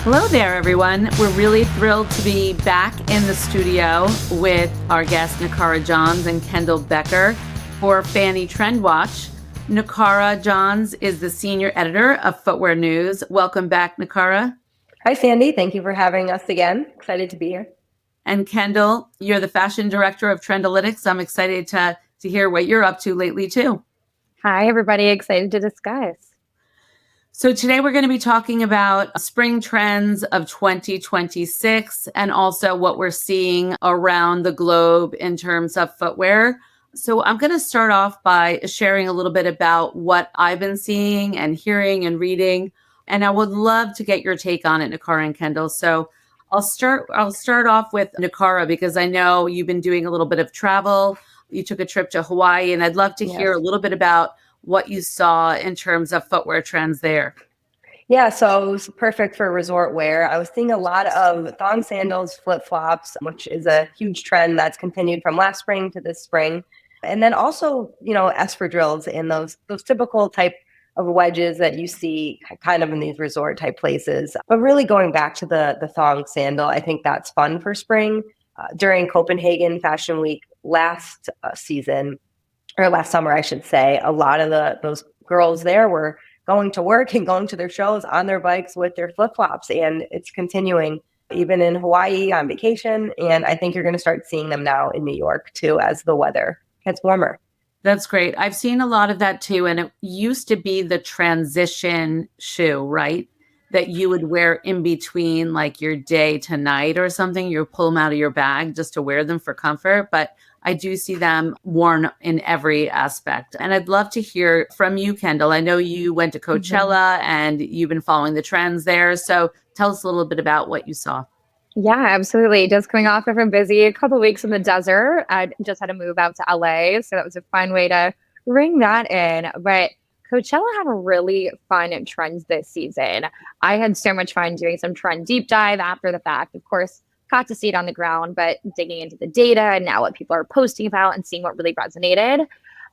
Hello there, everyone. We're really thrilled to be back in the studio with our guests, Nikara Johns and Kendall Becker for FFANY Trend Watch. Nikara Johns is the senior editor of Footwear News. Welcome back, Nikara. Hi, Sandi. Thank you for having us again. Excited to be here. And Kendall, you're the fashion director of Trendalytics. I'm excited to hear what you're up to lately, too. Hi, everybody. Excited to discuss. So today we're going to be talking about spring trends of 2026 and also what we're seeing around the globe in terms of footwear. So I'm going to start off by sharing a little bit about what I've been seeing and hearing and reading. And I would love to get your take on it, Nikara and Kendall. So I'll start off with Nikara because I know you've been doing a little bit of travel. You took a trip to Hawaii, and I'd love to hear a little bit about what you saw in terms of footwear trends there. Yeah, so it was perfect for resort wear. I was seeing a lot of thong sandals, flip-flops, which is a huge trend that's continued from last spring to this spring. And then also, espadrilles and those typical type of wedges that you see kind of in these resort type places. But really going back to the thong sandal, I think that's fun for spring. During Copenhagen Fashion Week last summer, I should say, a lot of those girls there were going to work and going to their shows on their bikes with their flip-flops. And it's continuing even in Hawaii on vacation. And I think you're going to start seeing them now in New York too, as the weather gets warmer. That's great. I've seen a lot of that too. And it used to be the transition shoe, right? That you would wear in between like your day to night or something. You pull them out of your bag just to wear them for comfort. But I do see them worn in every aspect. And I'd love to hear from you, Kendall. I know you went to Coachella and you've been following the trends there. So tell us a little bit about what you saw. Yeah, absolutely. Just coming off of a busy couple of weeks in the desert. I just had to move out to LA. So that was a fun way to ring that in. But Coachella had a really fun trends this season. I had so much fun doing some trend deep dive after the fact. Of course, got to see it on the ground, but digging into the data and now what people are posting about and seeing what really resonated.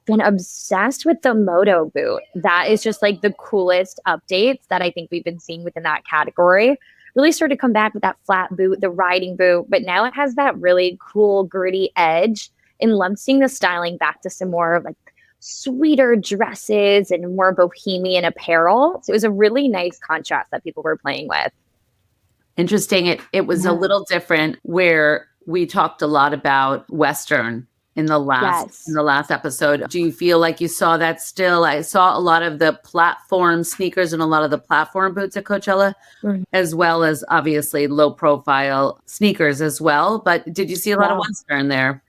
Been obsessed with the moto boot. That is just like the coolest updates that I think we've been seeing within that category. Really started to come back with that flat boot, the riding boot, but now it has that really cool gritty edge, and love seeing the styling back to some more like sweeter dresses and more bohemian apparel. So it was a really nice contrast that people were playing with. Interesting. It was a little different where we talked a lot about Western in the last episode. Do you feel like you saw that still? I saw a lot of the platform sneakers and a lot of the platform boots at Coachella, as well as obviously low profile sneakers as well. But did you see a lot of Western there?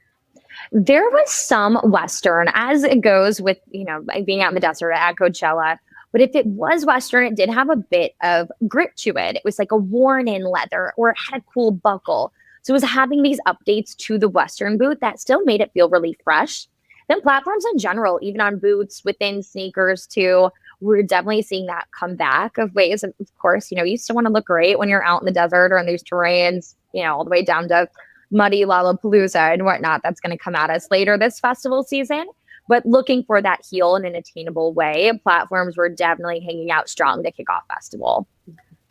There was some Western, as it goes with, being out in the desert at Coachella. But if it was Western, it did have a bit of grip to it. It was like a worn-in leather, or it had a cool buckle. So it was having these updates to the Western boot that still made it feel really fresh. Then platforms in general, even on boots, within sneakers too, we're definitely seeing that come back of ways. Of course, you still want to look great when you're out in the desert or in these terrains, all the way down to muddy Lollapalooza and whatnot. That's going to come at us later this festival season. But looking for that heel in an attainable way, platforms were definitely hanging out strong to kick off festival.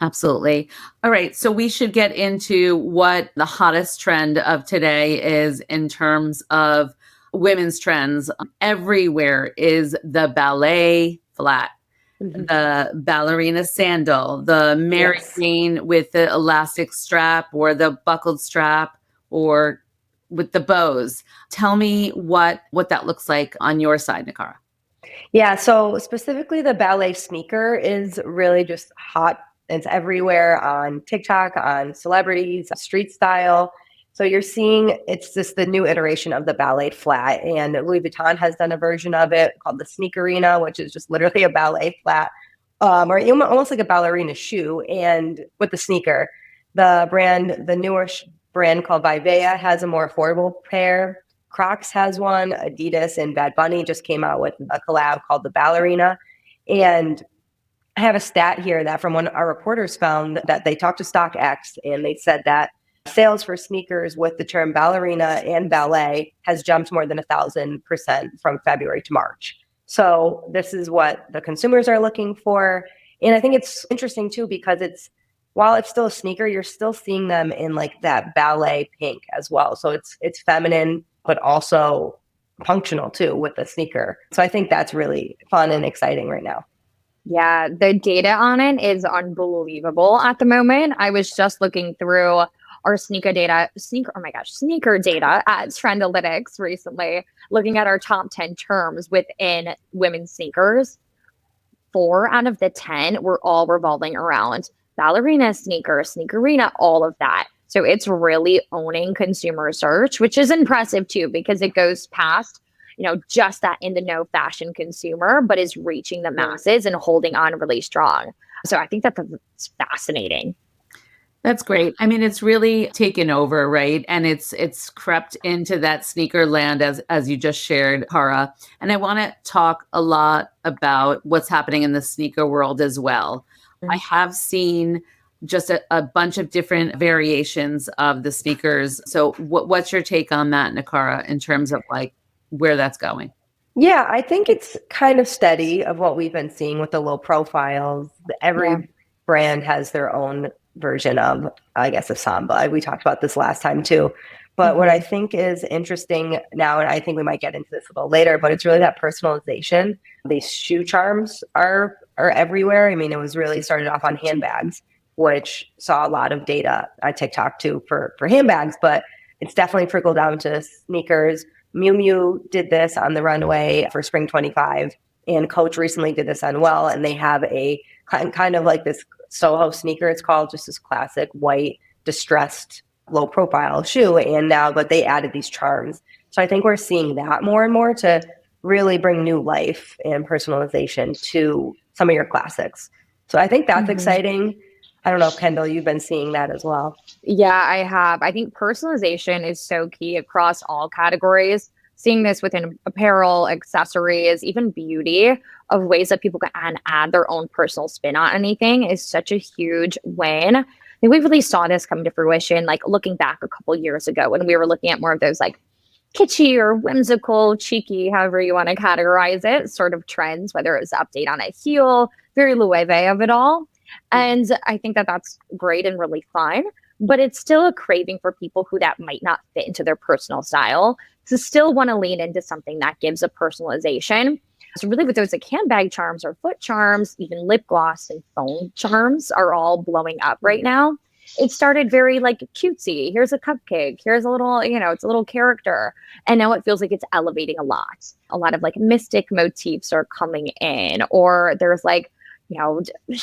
Absolutely. All right. So we should get into what the hottest trend of today is in terms of women's trends. Everywhere is the ballet flat, the ballerina sandal, the Mary Jane with the elastic strap or the buckled strap or with the bows. Tell me what that looks like on your side, Nikara. Yeah, so specifically the ballet sneaker is really just hot. It's everywhere on TikTok, on celebrities, street style. So you're seeing it's just the new iteration of the ballet flat. And Louis Vuitton has done a version of it called the sneakerina, which is just literally a ballet flat, or almost like a ballerina shoe. And with the sneaker, the newish brand called Vivea has a more affordable pair. Crocs has one. Adidas and Bad Bunny just came out with a collab called the Ballerina. And I have a stat here that from one of our reporters found that they talked to StockX and they said that sales for sneakers with the term ballerina and ballet has jumped more than 1,000% from February to March. So this is what the consumers are looking for. And I think it's interesting too, because it's while it's still a sneaker, you're still seeing them in like that ballet pink as well. So it's feminine, but also functional too with the sneaker. So I think that's really fun and exciting right now. Yeah, the data on it is unbelievable at the moment. I was just looking through our sneaker data at Trendalytics recently, looking at our top 10 terms within women's sneakers. 4 out of the 10 were all revolving around ballerina sneaker, sneakerina, all of that. So it's really owning consumer search, which is impressive too, because it goes past, just that in the know fashion consumer, but is reaching the masses and holding on really strong. So I think that's fascinating. That's great. I mean, it's really taken over, right? And it's crept into that sneaker land as you just shared, Cara. And I want to talk a lot about what's happening in the sneaker world as well. I have seen just a bunch of different variations of the sneakers. So what's your take on that, Nikara, in terms of like where that's going? Yeah, I think it's kind of steady of what we've been seeing with the low profiles. Every brand has their own version of, I guess, of Samba. We talked about this last time too. But what I think is interesting now, and I think we might get into this a little later, but it's really that personalization. These shoe charms are everywhere. I mean, it was really started off on handbags, which saw a lot of data on TikTok too for handbags, but it's definitely trickled down to sneakers. Miu Miu did this on the runway for spring 25, and Coach recently did this on Well, and they have a kind of like this Soho sneaker, it's called, just this classic white distressed low profile shoe, but they added these charms. So I think we're seeing that more and more to really bring new life and personalization to some of your classics. So I think that's exciting. I don't know, Kendall, you've been seeing that as well. Yeah, I have. I think personalization is so key across all categories. Seeing this within apparel, accessories, even beauty, of ways that people can add their own personal spin on anything is such a huge win. I think we really saw this come to fruition, like looking back a couple years ago when we were looking at more of those like kitschy or whimsical, cheeky, however you want to categorize it, sort of trends, whether it was update on a heel, very Loewe of it all. And I think that that's great and really fun, but it's still a craving for people who that might not fit into their personal style to still want to lean into something that gives a personalization. So really with those like handbag charms or foot charms, even lip gloss and phone charms are all blowing up right now. It started very like cutesy. Here's a cupcake. Here's a little, it's a little character. And now it feels like it's elevating a lot. A lot of like mystic motifs are coming in, or there's like,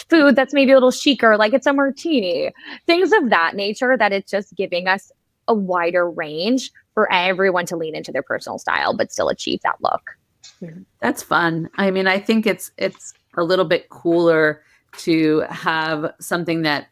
food that's maybe a little chicer, like it's a martini, things of that nature, that it's just giving us a wider range for everyone to lean into their personal style, but still achieve that look. That's fun. I mean, I think it's a little bit cooler to have something that,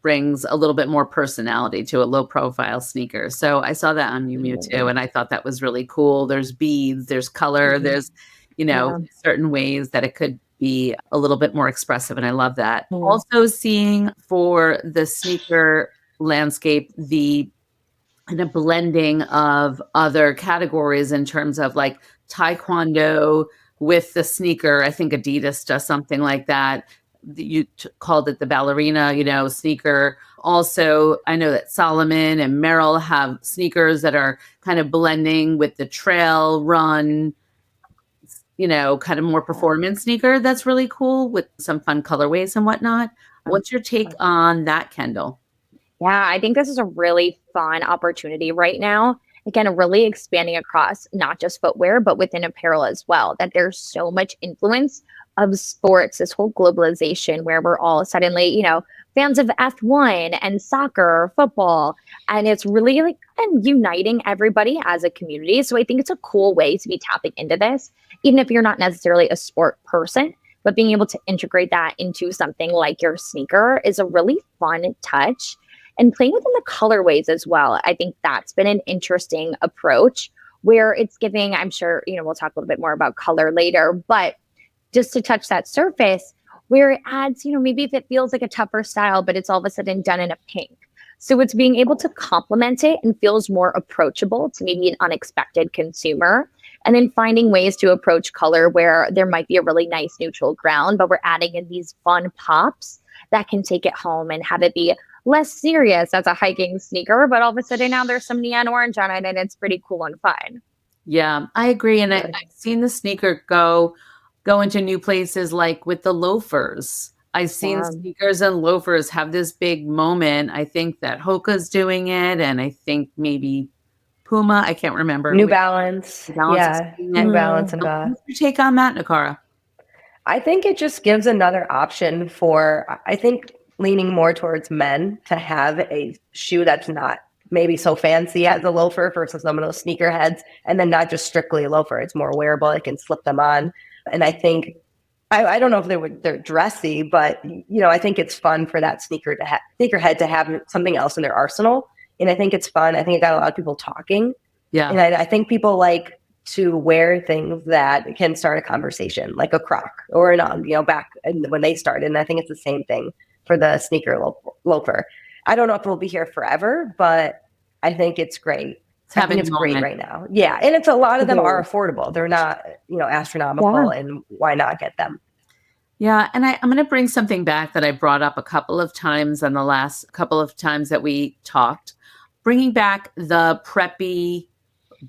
brings a little bit more personality to a low profile sneaker. So I saw that on Miu Miu too. And I thought that was really cool. There's beads, there's color, there's, certain ways that it could be a little bit more expressive. And I love that. Also seeing for the sneaker landscape, the kind of blending of other categories in terms of like taekwondo with the sneaker. I think Adidas does something like that. You called it the ballerina, sneaker. Also, I know that Solomon and Merrill have sneakers that are kind of blending with the trail run, kind of more performance sneaker. That's really cool with some fun colorways and whatnot. What's your take on that, Kendall? Yeah, I think this is a really fun opportunity right now. Again, really expanding across not just footwear, but within apparel as well, that there's so much influence of sports, this whole globalization where we're all suddenly, fans of F1 and soccer, football, and it's really like uniting everybody as a community. So I think it's a cool way to be tapping into this, even if you're not necessarily a sport person, but being able to integrate that into something like your sneaker is a really fun touch. And playing within the colorways as well. I think that's been an interesting approach where it's giving, I'm sure, we'll talk a little bit more about color later, but just to touch that surface where it adds, maybe if it feels like a tougher style, but it's all of a sudden done in a pink. So it's being able to complement it and feels more approachable to maybe an unexpected consumer. And then finding ways to approach color where there might be a really nice neutral ground, but we're adding in these fun pops that can take it home and have it be less serious as a hiking sneaker. But all of a sudden now there's some neon orange on it and it's pretty cool and fun. Yeah, I agree. And I've seen the sneaker go into new places, like with the loafers. I've seen sneakers and loafers have this big moment. I think that Hoka's doing it, and I think maybe Puma. I can't remember. New Balance. Yeah, New Balance and What's your take on that, Nikara? I think it just gives another option for, I think, leaning more towards men to have a shoe that's not maybe so fancy as a loafer versus some of those sneakerheads, and then not just strictly a loafer. It's more wearable. It can slip them on. And I think, I don't know if they're dressy, but I think it's fun for that sneakerhead to have something else in their arsenal. And I think it's fun. I think it got a lot of people talking. Yeah. And I think people like to wear things that can start a conversation, like a Croc or an UGG, back when they started. And I think it's the same thing for the sneaker loafer. I don't know if it'll be here forever, but I think it's great. I think it's great right now. Yeah. And it's a lot of them are affordable. They're not, astronomical, and why not get them? Yeah. And I'm going to bring something back that I brought up a couple of times in the last couple of times that we talked, bringing back the preppy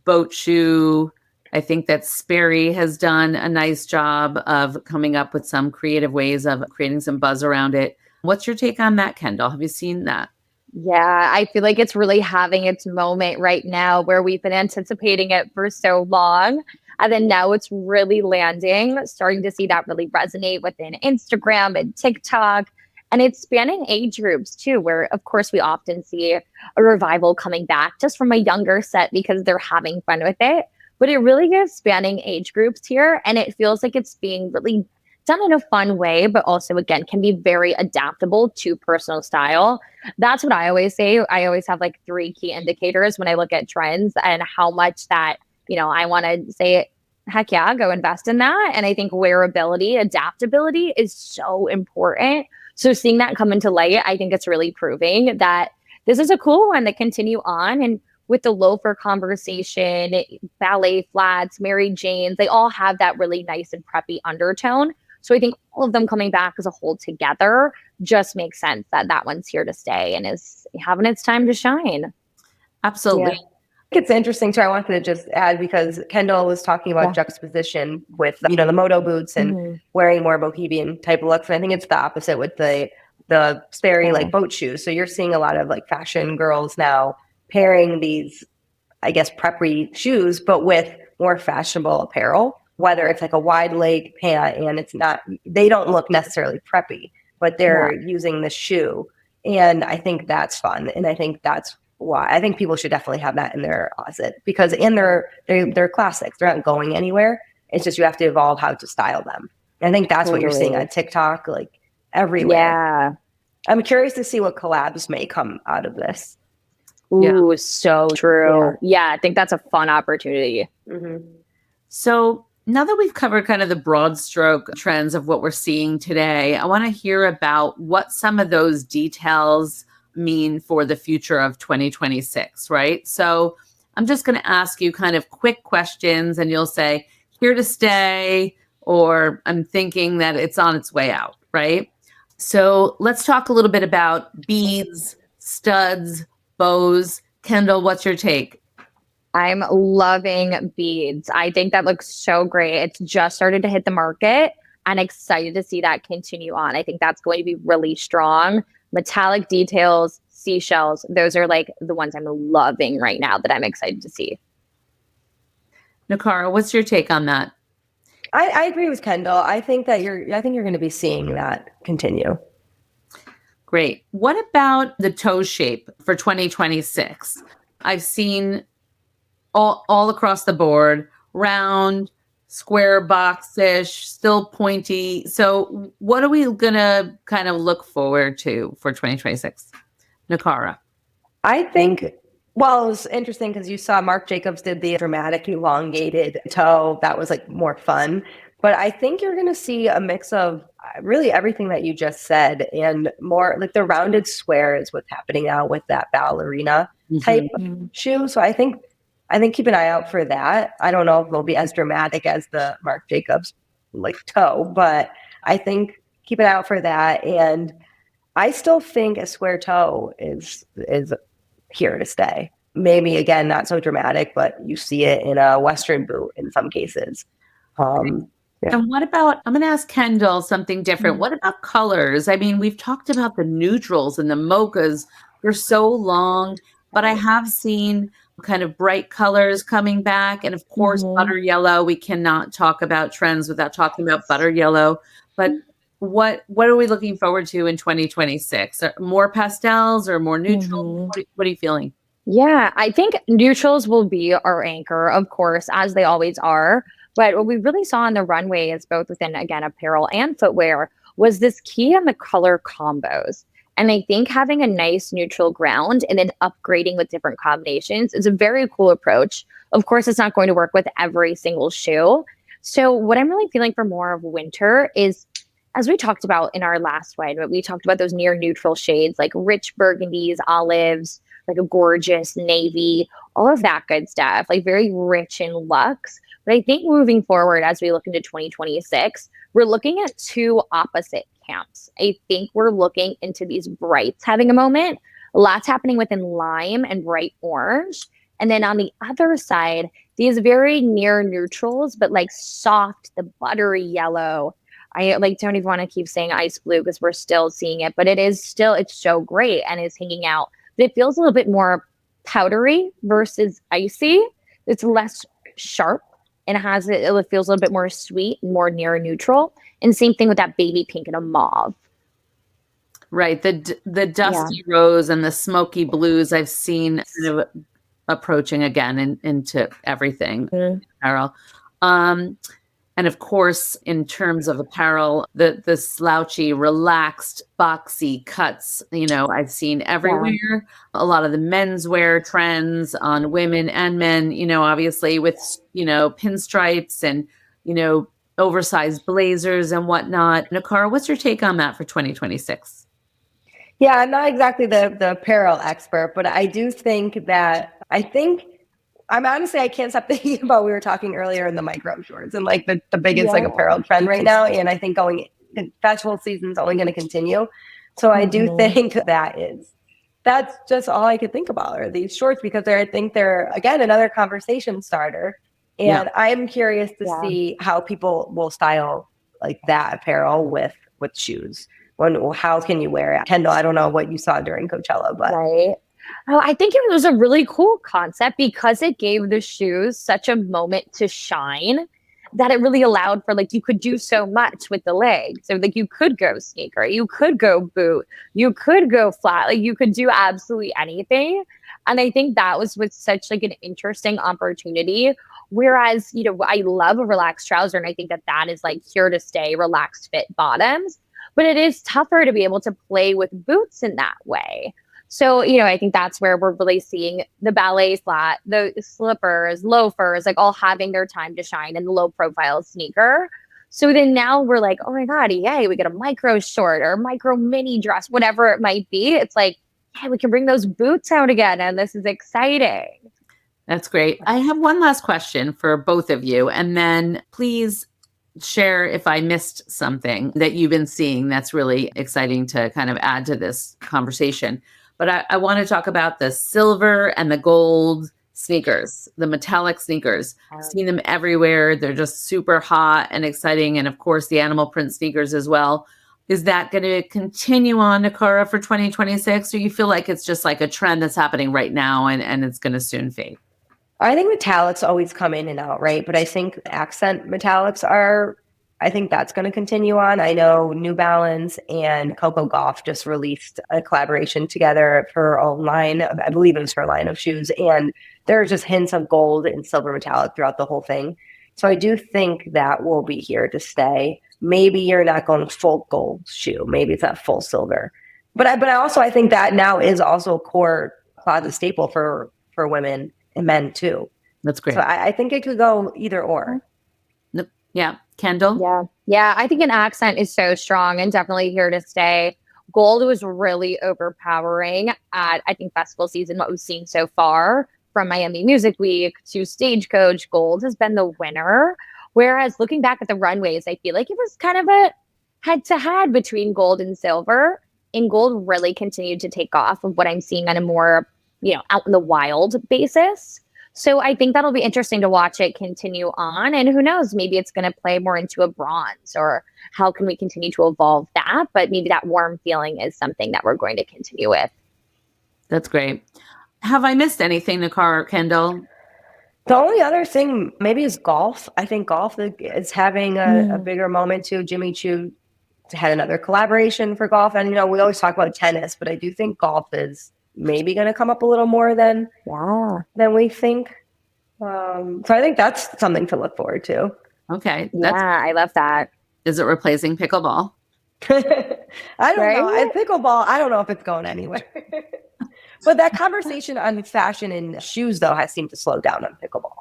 boat shoe. I think that Sperry has done a nice job of coming up with some creative ways of creating some buzz around it. What's your take on that, Kendall? Have you seen that? Yeah, I feel like it's really having its moment right now where we've been anticipating it for so long. And then now it's really landing, starting to see that really resonate within Instagram and TikTok. And it's spanning age groups too, where of course we often see a revival coming back just from a younger set because they're having fun with it. But it really is spanning age groups here. And it feels like it's being really done in a fun way, but also, again, can be very adaptable to personal style. That's what I always say. I always have like 3 key indicators when I look at trends and how much that, I want to say, heck yeah, go invest in that. And I think wearability, adaptability is so important. So seeing that come into light, I think it's really proving that this is a cool one to continue on. And with the loafer conversation, ballet flats, Mary Janes, they all have that really nice and preppy undertone. So I think all of them coming back as a whole together just makes sense that one's here to stay and is having its time to shine. Absolutely. Yeah. It's interesting too. I wanted to just add, because Kendall was talking about juxtaposition with, the moto boots and wearing more bohemian type of looks. And I think it's the opposite with the Sperry like boat shoes. So you're seeing a lot of like fashion girls now pairing these, I guess, preppy shoes, but with more fashionable apparel. Whether it's like a wide leg pant and it's not, they don't look necessarily preppy, but they're using the shoe. And I think that's fun. And I think that's why I think people should definitely have that in their closet, because they're classics. They're not going anywhere. It's just, you have to evolve how to style them. And I think that's what you're seeing on TikTok, like everywhere. Yeah. I'm curious to see what collabs may come out of this. Ooh, so true. Yeah, I think that's a fun opportunity. So now that we've covered kind of the broad stroke trends of what we're seeing today, I want to hear about what some of those details mean for the future of 2026, right? So I'm just going to ask you kind of quick questions and you'll say, here to stay, or I'm thinking that it's on its way out, right? So let's talk a little bit about beads, studs, bows. Kendall, what's your take? I'm loving beads. I think that looks so great. It's just started to hit the market and excited to see that continue on. I think that's going to be really strong. Metallic details, seashells, those are like the ones I'm loving right now that I'm excited to see. Nikara, what's your take on that? I agree with Kendall. I think you're going to be seeing that continue. Great. What about the toe shape for 2026? I've seen all across the board, round, square, box-ish, still pointy. So what are we going to kind of look forward to for 2026? Nikara. I think, well, it was interesting because you saw Marc Jacobs did the dramatic elongated toe. That was like more fun. But I think you're going to see a mix of really everything that you just said, and more like the rounded square is what's happening now with that ballerina type shoe. So I think I think keep an eye out for that. I don't know if they'll be as dramatic as the Marc Jacobs like toe, but I think keep an eye out for that. And I still think a square toe is here to stay. Maybe again, not so dramatic, but you see it in a Western boot in some cases. Yeah. And what about, I'm going to ask Kendall something different. What about colors? I mean, we've talked about the neutrals and the mochas for so long, but I have seen kind of bright colors coming back. And of course, butter yellow. We cannot talk about trends without talking about butter yellow. But what are we looking forward to in 2026? More pastels or more neutrals? What are you feeling? Yeah, I think neutrals will be our anchor, of course, as they always are. But what we really saw on the runway is both within, again, apparel and footwear was this key on the color combos. And I think having a nice neutral ground and then upgrading with different combinations is a very cool approach. Of course, it's not going to work with every single shoe. So what I'm really feeling for more of winter is, as we talked about in our last one, but we talked about those near neutral shades like rich burgundies, olives, like a gorgeous navy, all of that good stuff, like very rich in luxe. But I think moving forward, as we look into 2026, we're looking at two opposite camps. I think we're looking into these brights having a moment. A lot's happening within lime and bright orange. And then on the other side, these very near neutrals, but like soft, the buttery yellow. I like don't even want to keep saying ice blue because we're still seeing it, but it's so great and is hanging out. But it feels a little bit more powdery versus icy. It's less sharp and it feels a little bit more sweet and more near neutral. And same thing with that baby pink and a mauve. Right. The dusty rose and the smoky blues I've seen kind of approaching again into everything apparel. And of course, in terms of apparel, the slouchy, relaxed, boxy cuts, I've seen everywhere. Yeah. A lot of the menswear trends on women and men, obviously with, pinstripes and, oversized blazers and whatnot. Nikara, what's your take on that for 2026? Yeah, I'm not exactly the apparel expert, but I do think that I can't stop thinking about, we were talking earlier in the micro shorts and like the biggest like apparel trend right now. And I think festival season's only going to continue. So I do think that's just all I could think about are these shorts because I think they're, again, another conversation starter. And I'm curious to see how people will style like that apparel with shoes. How can you wear it? Kendall, I don't know what you saw during Coachella, but. Right. Oh, I think it was a really cool concept because it gave the shoes such a moment to shine that it really allowed for you could do so much with the legs. So you could go sneaker, you could go boot, you could go flat, you could do absolutely anything. And I think that was with such an interesting opportunity. Whereas, I love a relaxed trouser and I think that is here to stay, relaxed fit bottoms, but it is tougher to be able to play with boots in that way. So, I think that's where we're really seeing the ballet flat, the slippers, loafers, all having their time to shine in the low profile sneaker. So then now we're like, oh my God, yay, we get a micro short or micro mini dress, whatever it might be. It's yeah, we can bring those boots out again. And this is exciting. That's great. I have one last question for both of you. And then please share if I missed something that you've been seeing that's really exciting to kind of add to this conversation. But I want to talk about the silver and the gold sneakers, the metallic sneakers. I've seen them everywhere. They're just super hot and exciting. And of course, the animal print sneakers as well. Is that going to continue on, Nikara, for 2026? Or you feel like it's just like a trend that's happening right now and it's going to soon fade? I think metallics always come in and out, right? But I think accent metallics I think that's going to continue on. I know New Balance and Coco Gauff just released a collaboration together for a line, I believe it was for a line of shoes. And there are just hints of gold and silver metallic throughout the whole thing. So I do think that will be here to stay. Maybe you're not going full gold shoe. Maybe it's not full silver. But I think that now is also a core closet staple for women and men too. That's great. So I think it could go either or. Yeah. Kendall? Yeah. I think an accent is so strong and definitely here to stay. Gold was really overpowering at, I think, festival season, what we've seen so far. from Miami Music Week to Stagecoach, gold has been the winner. Whereas looking back at the runways, I feel like it was kind of a head-to-head between gold and silver. And gold really continued to take off of what I'm seeing on a more, out in the wild basis. So I think that'll be interesting to watch it continue on. And who knows, maybe it's going to play more into a bronze, or how can we continue to evolve that? But maybe that warm feeling is something that we're going to continue with. That's great. Have I missed anything, Nikara or Kendall? The only other thing maybe is golf. I think golf is having a bigger moment too. Jimmy Choo had another collaboration for golf. And, we always talk about tennis, but I do think golf is maybe going to come up a little more than we think. So I think that's something to look forward to. Okay. I love that. Is it replacing pickleball? I don't know. Pickleball, I don't know if it's going anywhere. But that conversation on fashion and shoes, though, has seemed to slow down on pickleball.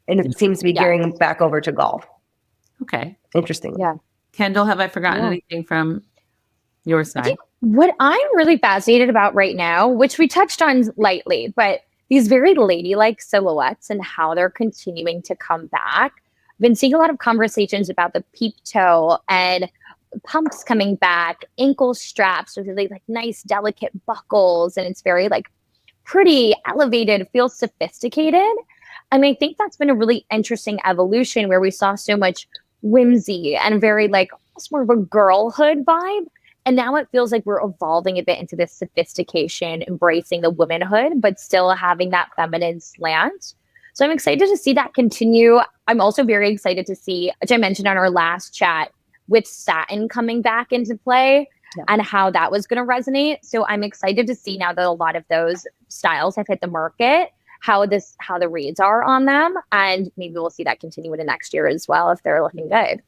And it seems to be gearing back over to golf. Okay. Interesting. Yeah. Kendall, have I forgotten anything from your side? What I'm really fascinated about right now, which we touched on lightly, but these very ladylike silhouettes and how they're continuing to come back. I've been seeing a lot of conversations about the peep toe and pumps coming back, ankle straps with really nice, delicate buckles. And it's very pretty elevated, feels sophisticated. And I think that's been a really interesting evolution where we saw so much whimsy and very almost more of a girlhood vibe. And now it feels like we're evolving a bit into this sophistication, embracing the womanhood, but still having that feminine slant. So I'm excited to see that continue. I'm also very excited to see, which I mentioned on our last chat, with satin coming back into play and how that was going to resonate. So I'm excited to see now that a lot of those styles have hit the market, how the reads are on them. And maybe we'll see that continue into next year as well if they're looking good.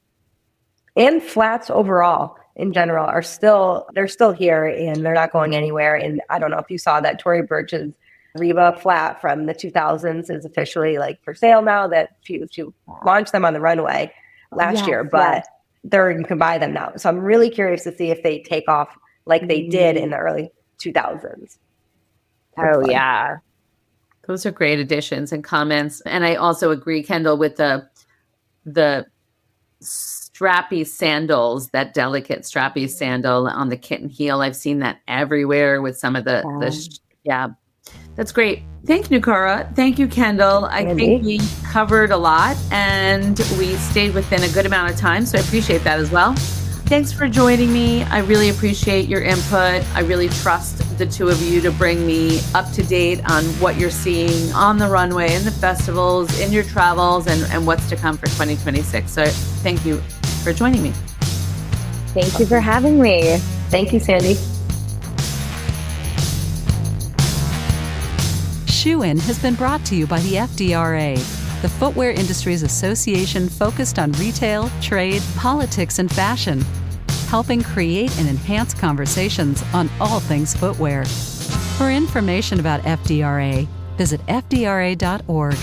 And flats overall in general they're still here and they're not going anywhere. And I don't know if you saw that Tory Burch's Reba flat from the 2000s is officially for sale now, that she launched them on the runway last year, but you can buy them now. So I'm really curious to see if they take off like they did in the early 2000s. Yeah. Those are great additions and comments. And I also agree, Kendall, with the strappy sandals, that delicate strappy sandal on the kitten heel. I've seen that everywhere with some of that's great. Thank you, Nikara. Thank you, Kendall. I think we covered a lot and we stayed within a good amount of time. So I appreciate that as well. Thanks for joining me. I really appreciate your input. I really trust the two of you to bring me up to date on what you're seeing on the runway, in the festivals, in your travels, and what's to come for 2026. So thank you for joining me. Thank you for having me. Thank you, Sandi. Shoe-In has been brought to you by the FDRA, the Footwear Industries Association focused on retail, trade, politics, and fashion, helping create and enhance conversations on all things footwear. For information about FDRA, visit fdra.org.